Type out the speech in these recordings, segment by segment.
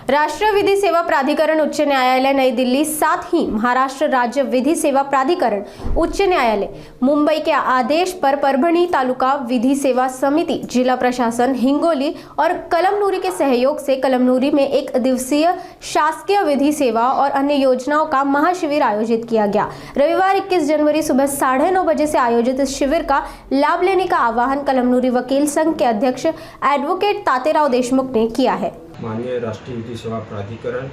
राष्ट्रीय विधि सेवा प्राधिकरण उच्च न्यायालय नई दिल्ली, साथ ही महाराष्ट्र राज्य विधि सेवा प्राधिकरण उच्च न्यायालय मुंबई के आदेश पर परभणी तालुका विधि सेवा समिति, जिला प्रशासन हिंगोली और कलमनुरी के सहयोग से कलमनुरी में एक दिवसीय शासकीय विधि सेवा और अन्य योजनाओं का महाशिविर आयोजित किया गया। रविवार 21 जनवरी सुबह 9:30 बजे से आयोजित इस शिविर का लाभ लेने का आह्वान कलमनुरी वकील संघ के अध्यक्ष एडवोकेट तातेराव देशमुख ने किया है। माननीय राष्ट्रीय विधि सेवा प्राधिकरण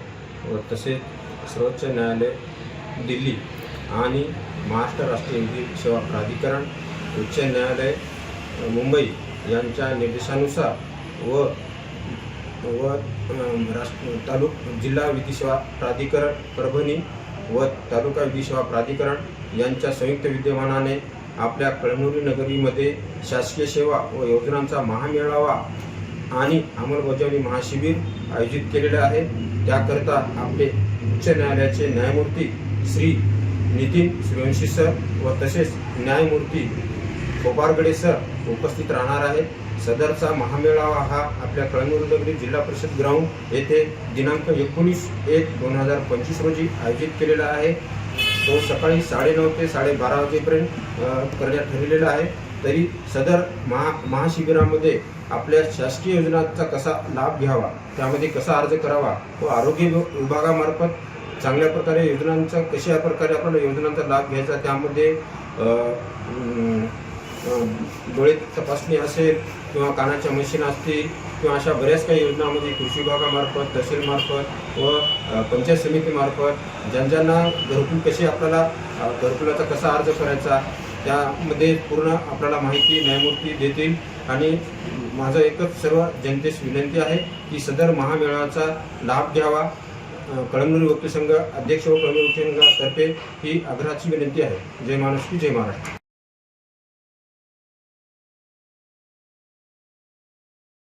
व तसेच सर्वोच्च न्यायालय दिल्ली आणि महाराष्ट्र राष्ट्रीय विधि सेवा प्राधिकरण उच्च न्यायालय मुंबई यांच्या निर्देशानुसार व जिल्हा विधि सेवा प्राधिकरण परभणी व तालुका विधि सेवा प्राधिकरण यांच्या संयुक्त विद्यमानाने आपल्या कळमनुरी नगरीमध्ये शासकीय सेवा व योजनांचा महामेळावा आणि अंमलबजावणी महाशिबिर आयोजित केलेले आहे। त्याकरता आपले उच्च न्यायालयाचे न्यायमूर्ती श्री नितीन सूर्यवंशी सर व तसेच न्यायमूर्ती कोपारगडे सर उपस्थित राहणार आहेत। सदरचा महामेळावा हा आपल्या कळमनुरी नगरी जिल्हा परिषद ग्राउंड येथे दिनांक 19/1/2025 रोजी आयोजित केलेला आहे। तो सकाळी 9:30 ते 12:30 वाजेपर्यंत करण्यात ठरलेला आहे। तरी सदर महाशिबिरामध्ये आपल्या शासकीय योजनांचा कसा लाभ घ्यावा, त्यामध्ये कसा अर्ज करावा व आरोग्य विभागामार्फत चांगल्या प्रकारे योजनांचा कशा प्रकारे आपल्याला योजनांचा लाभ घ्यायचा, त्यामध्ये डोळे तपासणी असेल किंवा कानाच्या मशीन असतील किंवा अशा बऱ्याच काही योजनांमध्ये कृषी विभागामार्फत, तहसीलमार्फत व पंचायत समितीमार्फत ज्यांना घरकुल कशी आपल्याला घरकुलाचा कसा अर्ज करायचा, त्यामध्ये पूर्ण आपल्याला माहिती न्यायमूर्ती देतील। आणि माझं एकच सर्व जनतेस विनंती आहे की सदर महामेळाव्याचा लाभ घ्यावा। कळमनुरी वकील संघ अध्यक्ष व कळमनुरी वकील संघातर्फे ही आग्रहाची विनंती आहे। जय महाराष्ट्र, जय महाराष्ट्र।